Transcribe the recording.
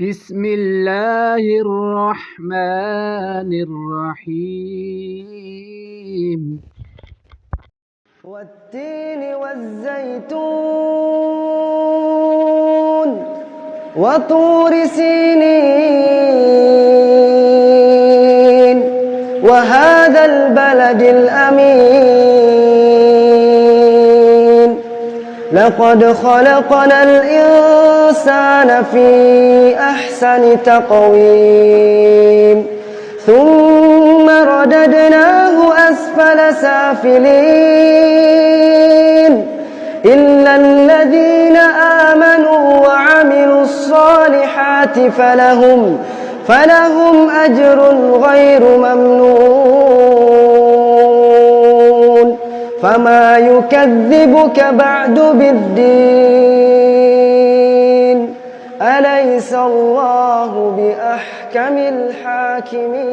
بسم الله الرحمن الرحيم والتين والزيتون وطور سينين وهذا البلد الأمين لقد خلقنا الإنسان في أحسن تقويم ثم رددناه أسفل سافلين إلا الذين آمنوا وعملوا الصالحات فلهم أجر غير ممنون فما يكذبك بعد بالدين أليس الله بأحكم الحاكمين